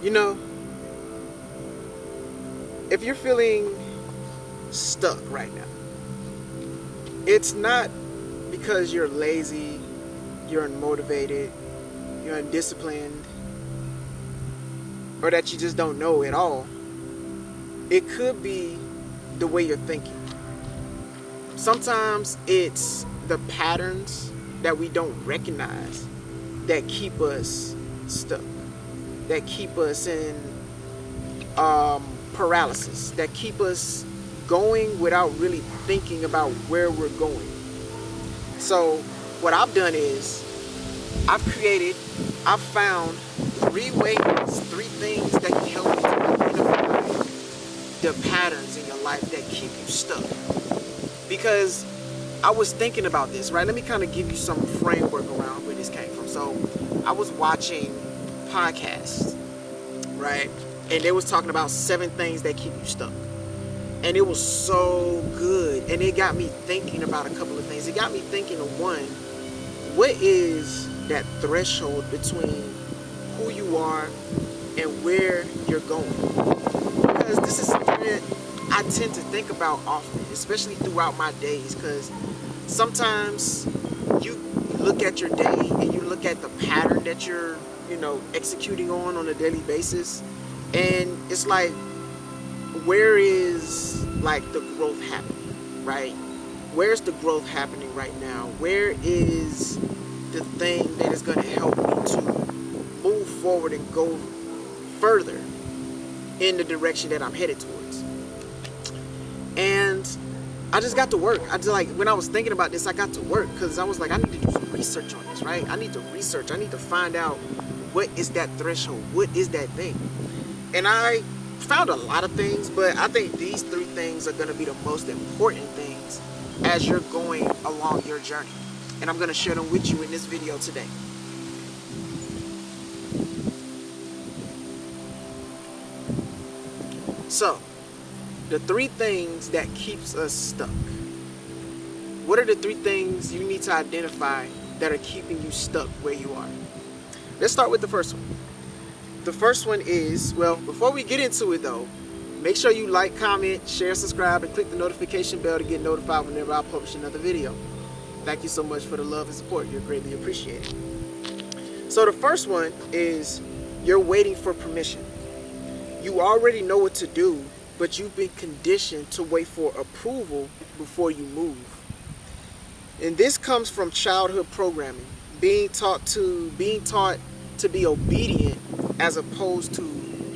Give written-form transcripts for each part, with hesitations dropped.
You know, if you're feeling stuck right now, it's not because you're lazy, you're unmotivated, you're undisciplined, or that you just don't know at all. It could be the way you're thinking. Sometimes it's the patterns that we don't recognize that keep us stuck, that keep us in paralysis, that keep us going without really thinking about where we're going. So what I've done is I've found three things that can help you to identify the patterns in your life that keep you stuck. Because I was thinking about this, right? Let me kind of give you some framework around where this came from. So I was watching podcasts, right? And they was talking about 7 things that keep you stuck. And it was so good. And it got me thinking about a couple of things. It got me thinking of one, what is that threshold between who you are and where you're going? Because this is something that I tend to think about often, especially throughout my days, because sometimes you look at your day and you look at the pattern that you're, executing on a daily basis, and it's like, where is like the growth happening, right? Where's the growth happening right now? Where is the thing that is going to help me to move forward and go further in the direction that I'm headed towards? And I just got to work. When I was thinking about this, I got to work because I was like, I need to do some research on this, right? I need to research. I need to find out what is that threshold? What is that thing? And I found a lot of things, but I think these 3 things are going to be the most important things as you're going along your journey. And I'm going to share them with you in this video today. So, the 3 things that keeps us stuck. What are the 3 things you need to identify that are keeping you stuck where you are? Let's start with the first one. The first one is, before we get into it though, make sure you like, comment, share, subscribe, and click the notification bell to get notified whenever I publish another video. Thank you so much for the love and support. You're greatly appreciated. So the first one is, you're waiting for permission. You already know what to do, but you've been conditioned to wait for approval before you move. And this comes from childhood programming, being taught to be obedient as opposed to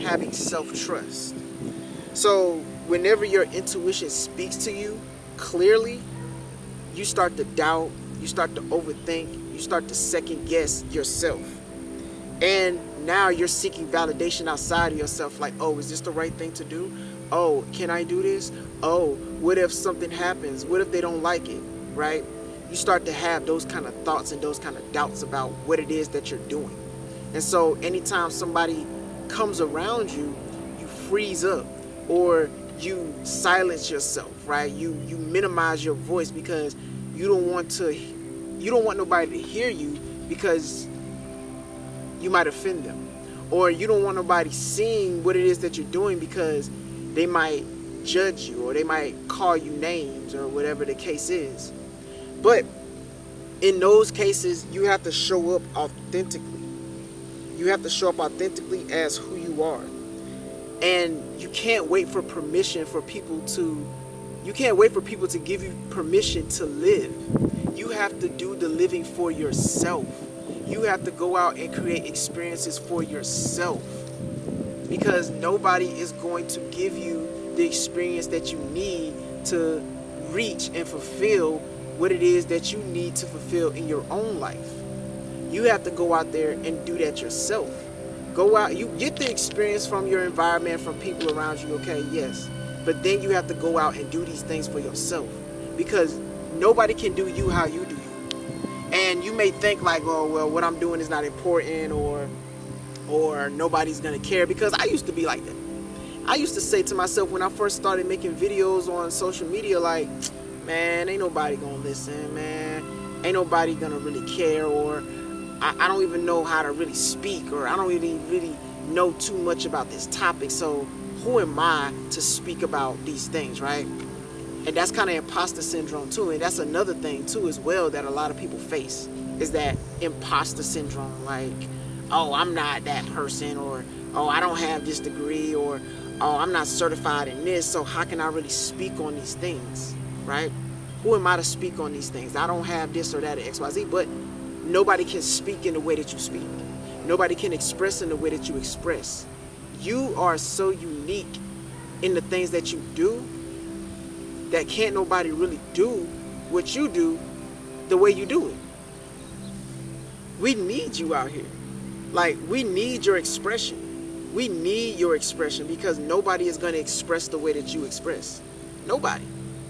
having self-trust. So whenever your intuition speaks to you clearly, you start to doubt, you start to overthink, you start to second guess yourself. And now you're seeking validation outside of yourself, like, oh, is this the right thing to do? Oh, can I do this? Oh, what if something happens? What if they don't like it, right? You start to have those kind of thoughts and those kind of doubts about what it is that you're doing. And so anytime somebody comes around you, you freeze up or you silence yourself, right? You minimize your voice because you don't want nobody to hear you because you might offend them. Or you don't want nobody seeing what it is that you're doing because they might judge you or they might call you names or whatever the case is. But in those cases, you have to show up authentically. You have to show up authentically as who you are. And you can't wait for permission for people to give you permission to live. You have to do the living for yourself. You have to go out and create experiences for yourself. Because nobody is going to give you the experience that you need to reach and fulfill what it is that you need to fulfill in your own life. You have to go out there and do that yourself. Go out, you get the experience from your environment, from people around you, okay, yes. But then you have to go out and do these things for yourself. Because nobody can do you how you do you. And you may think like, oh, well, what I'm doing is not important or nobody's gonna care, because I used to be like that. I used to say to myself when I first started making videos on social media, like, man, ain't nobody gonna listen, man. Ain't nobody gonna really care, or I don't even know how to really speak, or I don't really know too much about this topic, so who am I to speak about these things, right? And that's kind of imposter syndrome too. And that's another thing too as well that a lot of people face, is that imposter syndrome. Like, oh, I'm not that person, or oh, I don't have this degree, or oh, I'm not certified in this, so how can I really speak on these things, right? Who am I to speak on these things? I don't have this or that or XYZ, but nobody can speak in the way that you speak. Nobody can express in the way that you express. You are so unique in the things that you do that can't nobody really do what you do the way you do it. We need you out here. Like, we need your expression. We need your expression, because nobody is going to express the way that you express. Nobody.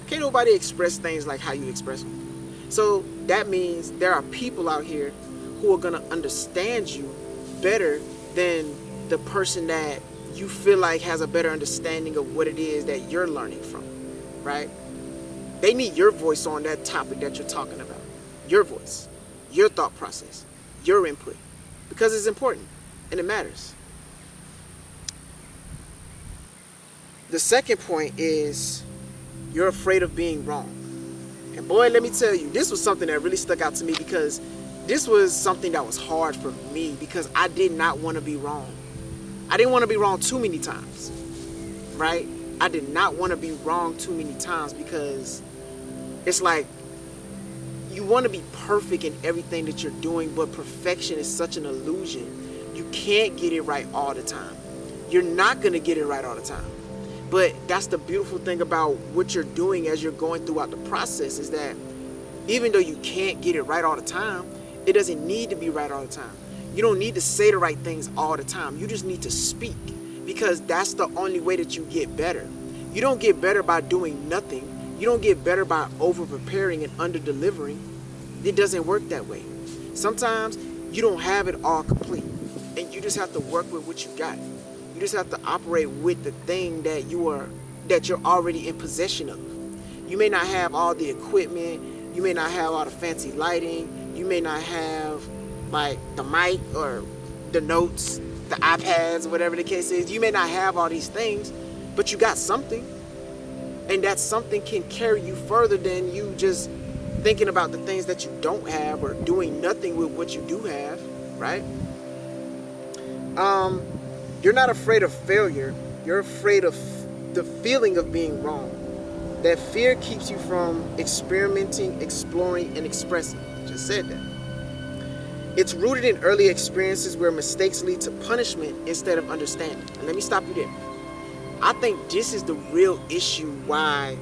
Can't nobody express things like how you express them. So that means there are people out here who are going to understand you better than the person that you feel like has a better understanding of what it is that you're learning from, right? They need your voice on that topic that you're talking about. Your voice, your thought process, your input, because it's important and it matters. The second point is you're afraid of being wrong. And boy, let me tell you, this was something that really stuck out to me, because this was something that was hard for me, because I did not want to be wrong. I didn't want to be wrong too many times, right? I did not want to be wrong too many times, because it's like you want to be perfect in everything that you're doing, but perfection is such an illusion. You can't get it right all the time. You're not going to get it right all the time. But that's the beautiful thing about what you're doing as you're going throughout the process, is that even though you can't get it right all the time, it doesn't need to be right all the time. You don't need to say the right things all the time. You just need to speak, because that's the only way that you get better. You don't get better by doing nothing. You don't get better by over-preparing and under-delivering. It doesn't work that way. Sometimes you don't have it all complete, and you just have to work with what you got. You just have to operate with the thing that you're already in possession of. You may not have all the equipment. You may not have all the fancy lighting. You may not have like the mic or the notes, the iPads, whatever the case is. You may not have all these things, but you got something. And that something can carry you further than you just thinking about the things that you don't have or doing nothing with what you do have, right? You're not afraid of failure. You're afraid of the feeling of being wrong. That fear keeps you from experimenting, exploring, and expressing. Just said that. It's rooted in early experiences where mistakes lead to punishment instead of understanding. And let me stop you there. I think this is the real issue why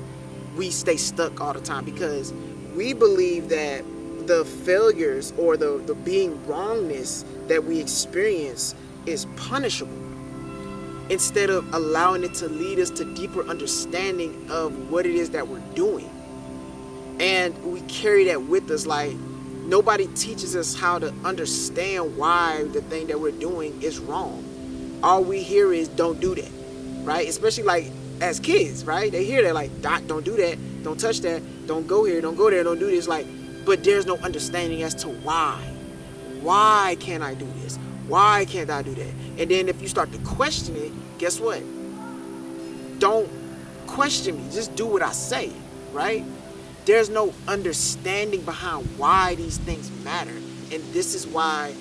we stay stuck all the time, because we believe that the failures or the being wrongness that we experience is punishable, instead of allowing it to lead us to deeper understanding of what it is that we're doing. And we carry that with us. Like, nobody teaches us how to understand why the thing that we're doing is wrong. All we hear is don't do that, right? Especially like as kids, right? They hear that like, don't do that, don't touch that, don't go here, don't go there, don't do this. Like, but there's no understanding as to why. Why can't I do this? Why can't I do that? And then if you start to question it, guess what? Don't question me. Just do what I say, right? There's no understanding behind why these things matter. And this is why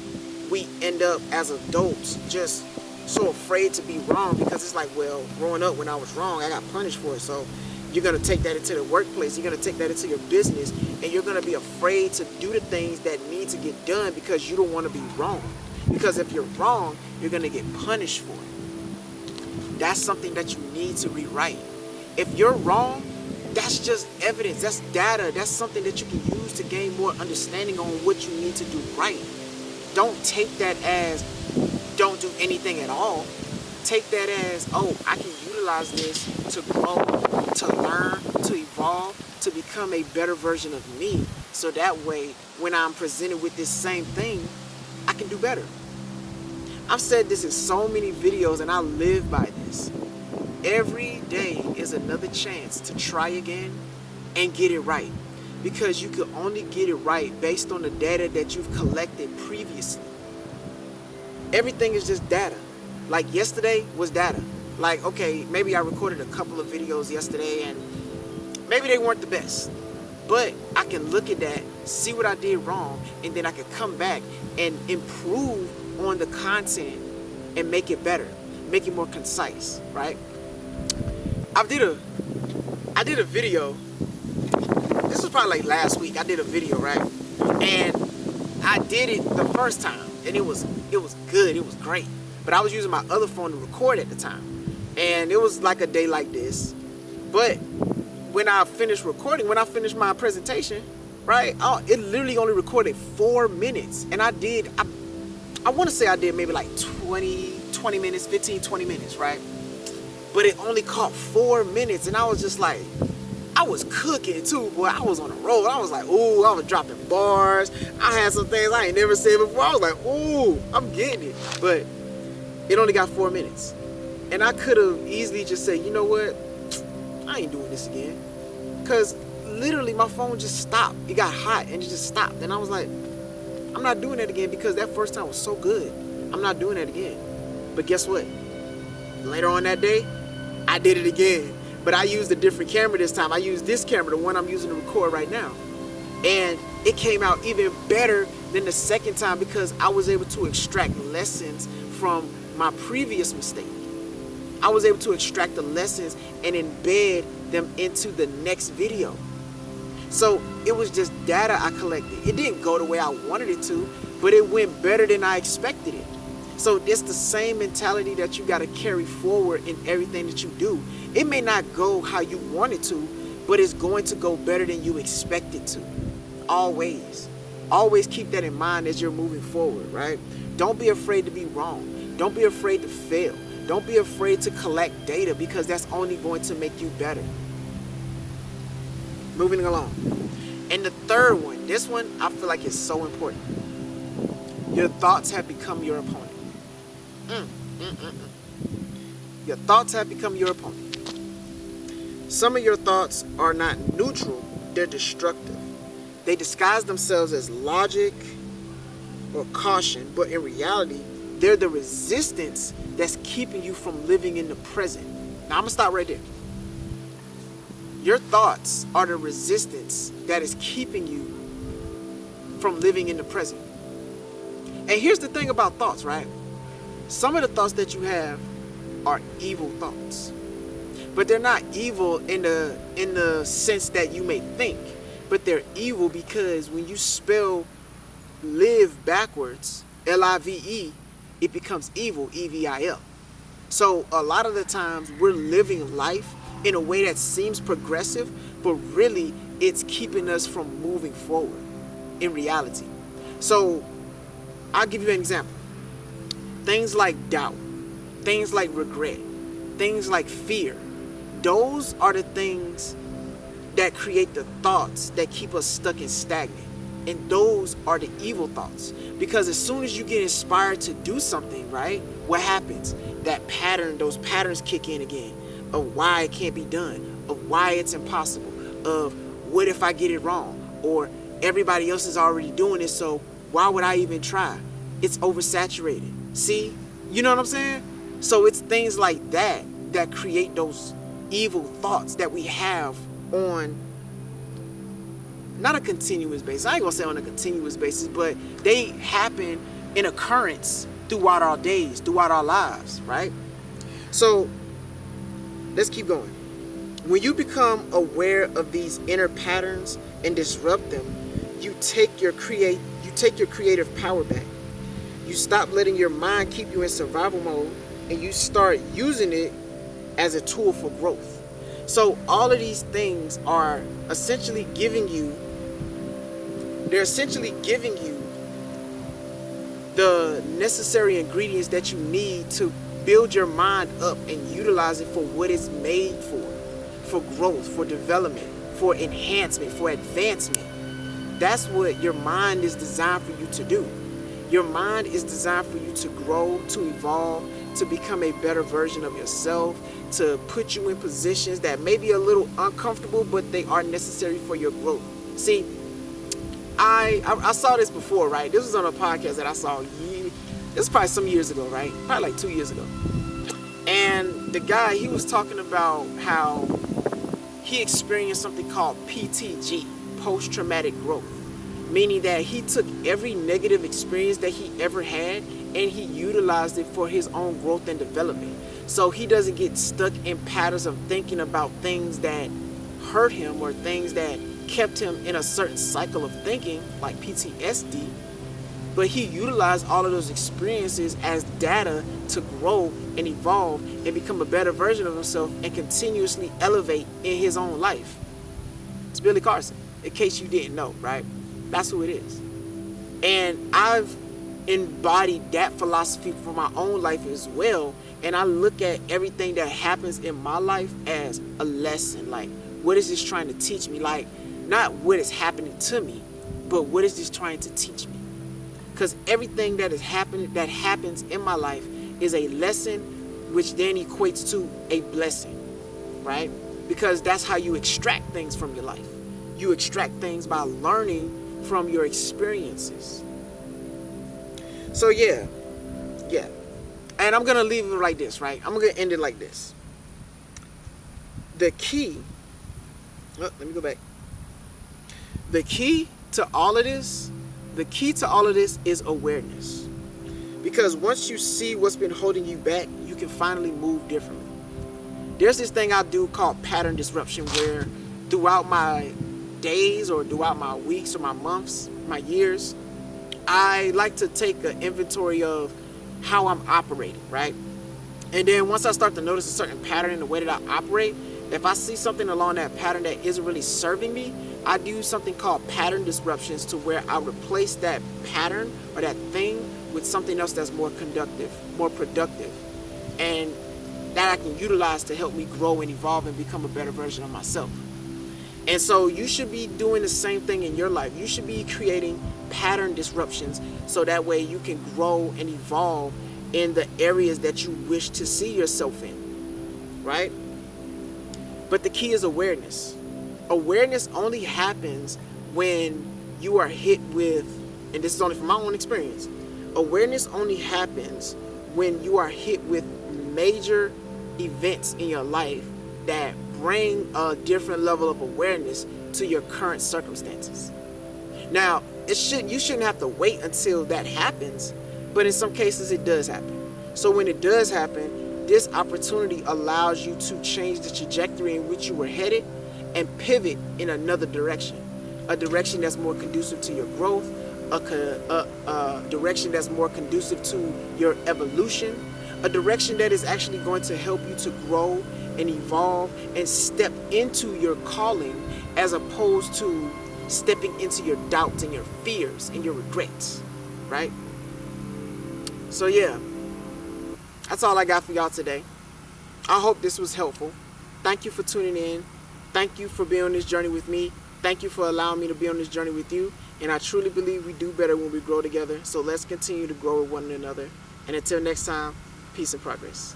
we end up as adults just so afraid to be wrong, because it's like, well, growing up when I was wrong, I got punished for it. So you're going to take that into the workplace. You're going to take that into your business. And you're going to be afraid to do the things that need to get done because you don't want to be wrong. Because if you're wrong, you're going to get punished for it. That's something that you need to rewrite. If you're wrong, that's just evidence. That's data. That's something that you can use to gain more understanding on what you need to do right. Don't take that as don't do anything at all. Take that as, oh, I can utilize this to grow, to learn, to evolve, to become a better version of me. So that way, when I'm presented with this same thing, I can do better. I've said this in so many videos, and I live by this. Every day is another chance to try again and get it right, because you can only get it right based on the data that you've collected previously. Everything is just data. Like yesterday was data. Like, okay, maybe I recorded a couple of videos yesterday and maybe they weren't the best. But I can look at that, see what I did wrong, and then I can come back and improve on the content and make it better, make it more concise, right? I did a video. This was probably like last week. I did a video, right? And I did it the first time, and it was good. It was great. But I was using my other phone to record at the time, and it was like a day like this. But when I finished recording, when I finished my presentation, right? It literally only recorded 4 minutes, and I want to say I did maybe like 20 minutes, 15, 20 minutes, right? But it only caught 4 minutes, and I was just like, I was cooking too, boy. I was on the road. I was like, ooh, I was dropping bars. I had some things I ain't never said before. I was like, ooh, I'm getting it. But it only got 4 minutes. And I could have easily just said, you know what? I ain't doing this again. Because literally my phone just stopped. It got hot and it just stopped. And I was like, I'm not doing that again because that first time was so good. I'm not doing that again. But guess what? Later on that day, I did it again. But I used a different camera this time. I used this camera, the one I'm using to record right now. And it came out even better than the second time because I was able to extract lessons from my previous mistake. I was able to extract the lessons and embed them into the next video. So it was just data I collected. It didn't go the way I wanted it to, but it went better than I expected it. So it's the same mentality that you got to carry forward in everything that you do. It may not go how you want it to, but it's going to go better than you expect it to. Always. Always keep that in mind as you're moving forward, right? Don't be afraid to be wrong. Don't be afraid to fail. Don't be afraid to collect data because that's only going to make you better. Moving along. And the third one, this one I feel like is so important. Your thoughts have become your opponent. Your thoughts have become your opponent. Some of your thoughts are not neutral, they're destructive. They disguise themselves as logic or caution, but in reality, they're the resistance that's keeping you from living in the present. Now, I'm going to stop right there. Your thoughts are the resistance that is keeping you from living in the present. And here's the thing about thoughts, right? Some of the thoughts that you have are evil thoughts. But they're not evil in the sense that you may think. But they're evil because when you spell live backwards, L-I-V-E, it becomes evil, E-V-I-L. So a lot of the times we're living life in a way that seems progressive, but really it's keeping us from moving forward in reality. So I'll give you an example. Things like doubt, things like regret, things like fear. Those are the things that create the thoughts that keep us stuck and stagnant. And those are the evil thoughts. Because as soon as you get inspired to do something, right, what happens? That pattern, those patterns kick in again of why it can't be done, of why it's impossible, of what if I get it wrong? Or everybody else is already doing it, so why would I even try? It's oversaturated. See? You know what I'm saying? So it's things like that that create those evil thoughts that we have on not a continuous basis. I ain't gonna say on a continuous basis, but they happen in occurrence throughout our days, throughout our lives, right? So let's keep going. When you become aware of these inner patterns and disrupt them, you take your creative power back. You stop letting your mind keep you in survival mode and you start using it as a tool for growth. So all of these things are essentially giving you the necessary ingredients that you need to build your mind up and utilize it for what it's made for growth, for development, for enhancement, for advancement. That's what your mind is designed for you to do. Your mind is designed for you to grow, to evolve, to become a better version of yourself, to put you in positions that may be a little uncomfortable, but they are necessary for your growth. See, I saw this before, right? This was on a podcast that I saw This is probably some years ago, right? Probably like 2 years ago. And the guy, he was talking about how he experienced something called PTG, post-traumatic growth, meaning that he took every negative experience that he ever had and he utilized it for his own growth and development. So he doesn't get stuck in patterns of thinking about things that hurt him or things that kept him in a certain cycle of thinking, like PTSD. But he utilized all of those experiences as data to grow and evolve and become a better version of himself and continuously elevate in his own life. It's Billy Carson, in case you didn't know, right? That's who it is. And I've embodied that philosophy for my own life as well. And I look at everything that happens in my life as a lesson. Like, what is this trying to teach me? Like, not what is happening to me, but what is this trying to teach me? Because everything that is happening, that happens in my life, is a lesson, which then equates to a blessing, right? Because that's how you extract things from your life. You extract things by learning from your experiences. So yeah. And I'm gonna leave it like this, right? I'm gonna end it like this. The key. Let me go back. The key to all of this is awareness. Because once you see what's been holding you back, you can finally move differently. There's this thing I do called pattern disruption, where throughout my days or throughout my weeks or my months, my years, I like to take an inventory of how I'm operating, right? And then once I start to notice a certain pattern in the way that I operate, if I see something along that pattern that isn't really serving me, I do something called pattern disruptions, to where I replace that pattern or that thing with something else that's more conductive, more productive, and that I can utilize to help me grow and evolve and become a better version of myself. And so you should be doing the same thing in your life. You should be creating pattern disruptions so that way you can grow and evolve in the areas that you wish to see yourself in, right? But the key is awareness. Awareness only happens when you are hit with, and this is only from my own experience, awareness only happens when you are hit with major events in your life that bring a different level of awareness to your current circumstances. Now, you shouldn't have to wait until that happens, but in some cases it does happen. So when it does happen, this opportunity allows you to change the trajectory in which you were headed and pivot in another direction, a direction that's more conducive to your growth, a direction that's more conducive to your evolution, a direction that is actually going to help you to grow and evolve and step into your calling, as opposed to stepping into your doubts and your fears and your regrets, right? So yeah, that's all I got for y'all today. I hope this was helpful. Thank you for tuning in. Thank you for being on this journey with me. Thank you for allowing me to be on this journey with you. And I truly believe we do better when we grow together. So let's continue to grow with one another. And until next time, peace and progress.